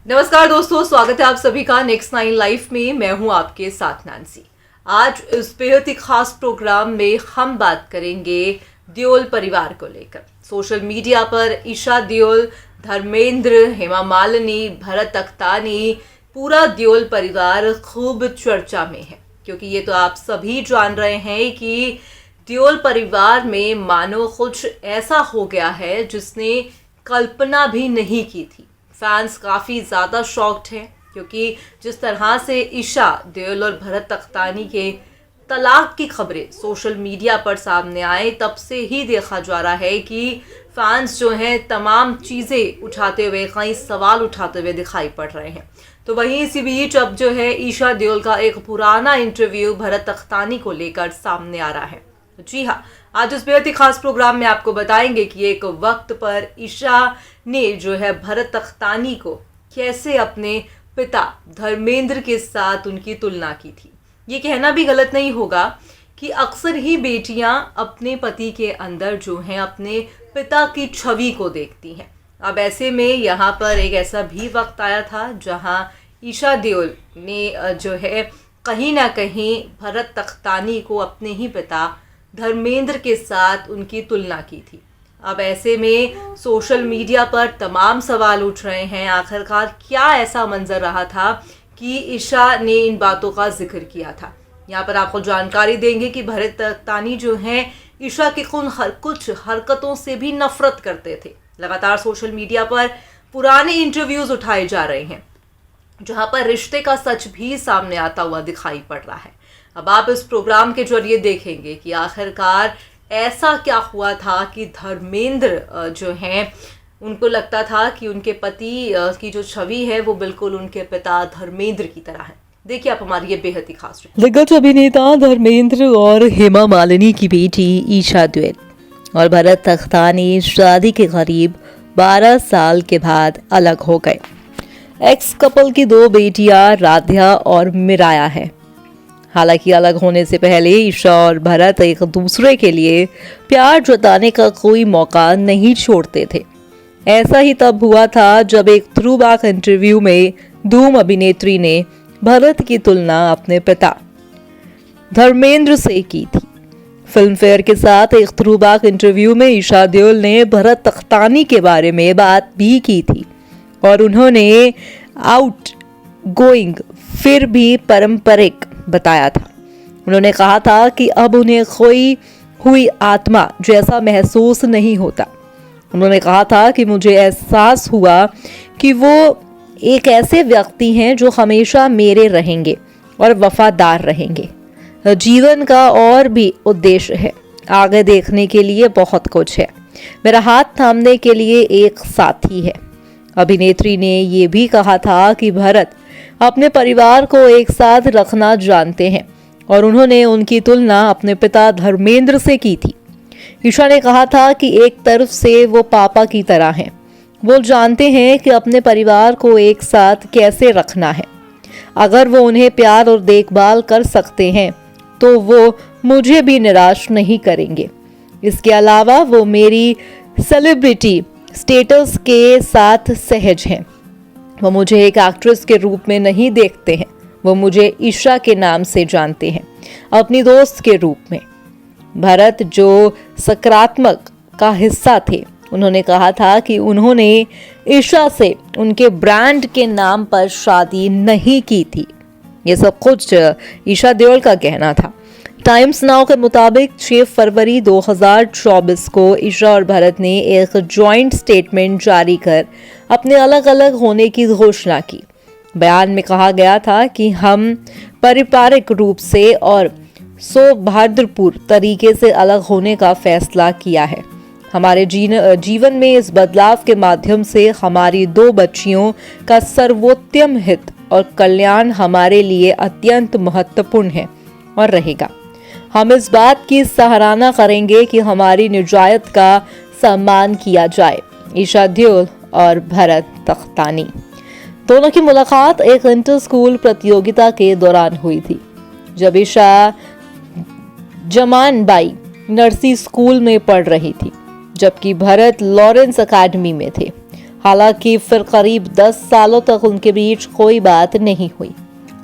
नमस्कार दोस्तों, स्वागत है आप सभी का नेक्स्ट 9 लाइफ में। मैं हूं आपके साथ नैन्सी। आज इस बेहद ही खास प्रोग्राम में हम बात करेंगे देओल परिवार को लेकर। सोशल मीडिया पर ईशा देओल, धर्मेंद्र, हेमा मालिनी, भरत अख्तानी, पूरा देओल परिवार खूब चर्चा में है, क्योंकि ये तो आप सभी जान रहे हैं कि देओल परिवार में मानो कुछ ऐसा हो गया है जिसने कल्पना भी नहीं की थी। फैंस काफ़ी ज़्यादा शॉक्ड हैं, क्योंकि जिस तरह से ईशा देओल और भरत अख्तानी के तलाक की खबरें सोशल मीडिया पर सामने आए, तब से ही देखा जा रहा है कि फैंस जो हैं तमाम चीज़ें उठाते हुए, कई सवाल उठाते हुए दिखाई पड़ रहे हैं। तो वहीं इसी बीच अब जो है ईशा देओल का एक पुराना इंटरव्यू भरत अख्तानी को लेकर सामने आ रहा है। जी हाँ, आज इस बेहद ही खास प्रोग्राम में आपको बताएंगे कि एक वक्त पर ईशा ने जो है भरत अख्तानी को कैसे अपने पिता धर्मेंद्र के साथ उनकी तुलना की थी। ये कहना भी गलत नहीं होगा कि अक्सर ही बेटियां अपने पति के अंदर जो हैं अपने पिता की छवि को देखती हैं। अब ऐसे में यहाँ पर एक ऐसा भी वक्त आया था जहाँ ईशा देओल ने जो है कहीं ना कहीं भरत अख्तानी को अपने ही पिता धर्मेंद्र के साथ उनकी तुलना की थी। अब ऐसे में सोशल मीडिया पर तमाम सवाल उठ रहे हैं, आखिरकार क्या ऐसा मंजर रहा था कि ईशा ने इन बातों का जिक्र किया था। यहाँ पर आपको जानकारी देंगे कि भरत अख्तानी जो हैं ईशा की कुछ हरकतों से भी नफरत करते थे। लगातार सोशल मीडिया पर पुराने इंटरव्यूज उठाए जा रहे हैं, जहाँ पर रिश्ते का सच भी सामने आता हुआ दिखाई पड़ रहा है। अब आप इस प्रोग्राम के जरिए देखेंगे कि आखिरकार ऐसा क्या हुआ था कि धर्मेंद्र जो हैं उनको लगता था कि उनके पति की जो छवि है वो बिल्कुल उनके पिता धर्मेंद्र की तरह है। देखिए आप हमारी ये बेहद ही खास। दिग्गज अभिनेता धर्मेंद्र और हेमा मालिनी की बेटी ईशा देओल और भरत अख्तानी शादी के करीब 12 साल के बाद अलग हो गए। एक्स कपल की 2 बेटियां राध्या और मिराया है। हालांकि अलग होने से पहले ईशा और भरत एक दूसरे के लिए प्यार जताने का कोई मौका नहीं छोड़ते थे। ऐसा ही तब हुआ था जब एक थ्रूबैक इंटरव्यू में धूम अभिनेत्री ने भरत की तुलना अपने पिता धर्मेंद्र से की थी। फिल्म फेयर के साथ एक थ्रूबैक इंटरव्यू में ईशा देओल ने भरत अख्तानी के बारे में बात भी की थी और उन्होंने आउट गोइंग फिर भी पारंपरिक बताया था। उन्होंने कहा था कि अब उन्हें खोई हुई आत्मा जैसा महसूस नहीं होता। उन्होंने कहा था कि मुझे एहसास हुआ कि वो एक ऐसे व्यक्ति हैं जो हमेशा मेरे रहेंगे और वफादार रहेंगे। जीवन का और भी उद्देश्य है, आगे देखने के लिए बहुत कुछ है, मेरा हाथ थामने के लिए एक साथी है। अभिनेत्री ने ये भी कहा था कि भरत अपने परिवार को एक साथ रखना जानते हैं और उन्होंने उनकी तुलना अपने पिता धर्मेंद्र से की थी। ईशा ने कहा था कि एक तरफ से वो पापा की तरह हैं, वो जानते हैं कि अपने परिवार को एक साथ कैसे रखना है। अगर वो उन्हें प्यार और देखभाल कर सकते हैं तो वो मुझे भी निराश नहीं करेंगे। इसके अलावा वो मेरी सेलिब्रिटी स्टेटस के साथ सहज हैं। वो मुझे एक एक्ट्रेस के रूप में नहीं देखते हैं, वो मुझे ईशा के नाम से जानते हैं, अपनी दोस्त के रूप में। भरत जो सकारात्मक का हिस्सा थे, उन्होंने कहा था कि उन्होंने ईशा से उनके ब्रांड के नाम पर शादी नहीं की थी। ये सब कुछ ईशा देओल का कहना था। टाइम्स नाउ के मुताबिक 6 फरवरी 2024 को ईशा और भरत ने एक जॉइंट स्टेटमेंट जारी कर अपने अलग अलग होने की घोषणा की। बयान में कहा गया था कि हम पारिवारिक रूप से और सौहार्दपूर्ण तरीके से अलग होने का फैसला किया है। हमारे जीवन में इस बदलाव के माध्यम से हमारी 2 बच्चियों का सर्वोत्तम हित और कल्याण हमारे लिए अत्यंत महत्वपूर्ण है और रहेगा। हम इस बात की सराहना करेंगे कि हमारी निजायत का सम्मान किया जाए। ईशा देओल और भरत अख्तानी दोनों की मुलाकात एक इंटर स्कूल प्रतियोगिता के दौरान हुई थी, जब Isha Zaman by Narsi school में पढ़ रही थी, जबकि भरत लॉरेंस एकेडमी में थे। हालांकि फिर करीब 10 सालों तक उनके बीच कोई बात नहीं हुई,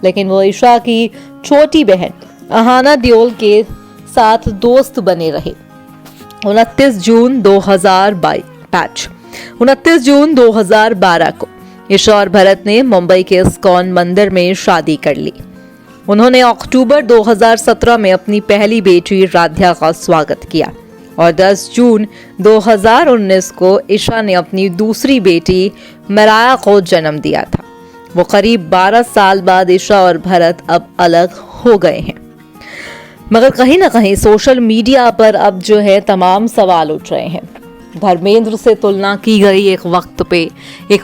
लेकिन वो ईशा की छोटी बहन अहाना देओल के साथ दोस्त बने रहे। 29 जून 2012 को ईशा और भरत ने मुंबई के इस्कॉन मंदिर में शादी कर ली। उन्होंने अक्टूबर 2017 में अपनी पहली बेटी राध्या का स्वागत किया और 10 जून 2019 को ईशा ने अपनी दूसरी बेटी मराया को जन्म दिया था। वो करीब 12 साल बाद ईशा और भरत अब अलग हो गए हैं, मगर कहीं ना कहीं सोशल मीडिया पर अब जो है तमाम सवाल उठ रहे हैं। धर्मेंद्र से तुलना की गई एक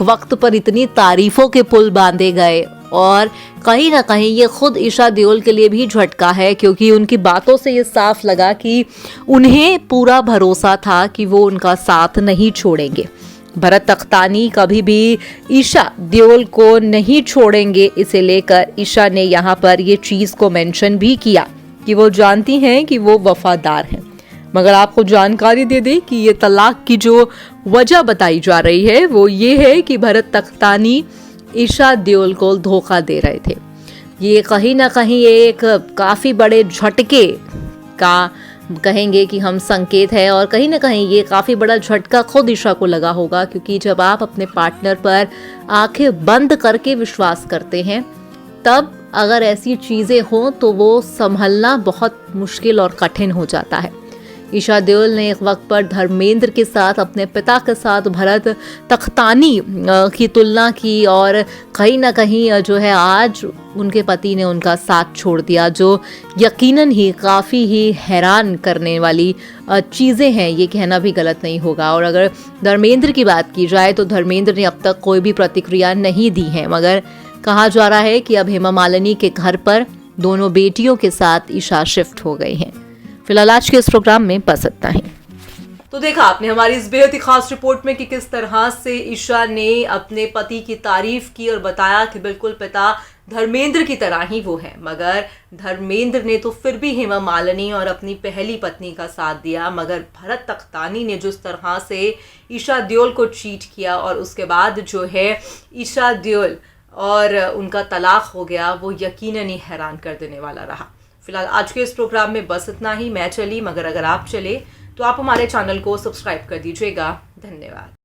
वक्त पर इतनी तारीफों के पुल बांधे गए और कहीं ना कहीं ये खुद ईशा देओल के लिए भी झटका है, क्योंकि उनकी बातों से ये साफ लगा कि उन्हें पूरा भरोसा था कि वो उनका साथ नहीं छोड़ेंगे। भरत तख्तानी कभी भी ईशा देओल को नहीं छोड़ेंगे, इसे लेकर ईशा ने यहाँ पर ये चीज़ को मेंशन भी किया कि वो जानती हैं कि वो वफादार हैं। मगर आपको जानकारी दे दें कि ये तलाक की जो वजह बताई जा रही है वो ये है कि भरत तख्तानी ईशा देओल को धोखा दे रहे थे। ये कहीं ना कहीं एक काफ़ी बड़े झटके का कहेंगे कि हम संकेत है, और कहीं ना कहीं ये काफ़ी बड़ा झटका खुद ईशा को लगा होगा, क्योंकि जब आप अपने पार्टनर पर आंखें बंद करके विश्वास करते हैं तब अगर ऐसी चीज़ें हों तो वो संभलना बहुत मुश्किल और कठिन हो जाता है। ईशा देओल ने एक वक्त पर धर्मेंद्र के साथ अपने पिता के साथ भरत तख्तानी की तुलना की और कहीं ना कहीं जो है आज उनके पति ने उनका साथ छोड़ दिया, जो यकीनन ही काफ़ी ही हैरान करने वाली चीज़ें हैं, ये कहना भी गलत नहीं होगा। और अगर धर्मेंद्र की बात की जाए तो धर्मेंद्र ने अब तक कोई भी प्रतिक्रिया नहीं दी है, मगर कहा जा रहा है कि अब हेमा मालिनी के घर पर दोनों बेटियों के साथ ईशा शिफ्ट हो गई हैं। फिलहाल आज के इस प्रोग्राम में बस इतना ही। तो देखा आपने हमारी इस बेहद ही खास रिपोर्ट में कि किस तरह से ईशा ने अपने पति की तारीफ की और बताया कि बिल्कुल पिता धर्मेंद्र की तरह ही वो है, मगर धर्मेंद्र ने तो फिर भी हेमा मालिनी और अपनी पहली पत्नी का साथ दिया, मगर भरत तख्तानी ने जिस तरह से ईशा देओल को चीट किया और उसके बाद जो है ईशा देओल और उनका तलाक हो गया, वो यकीनन ही हैरान कर देने वाला रहा। फिलहाल आज के इस प्रोग्राम में बस इतना ही। मैं चली, मगर अगर आप चले तो आप हमारे चैनल को सब्सक्राइब कर दीजिएगा। धन्यवाद।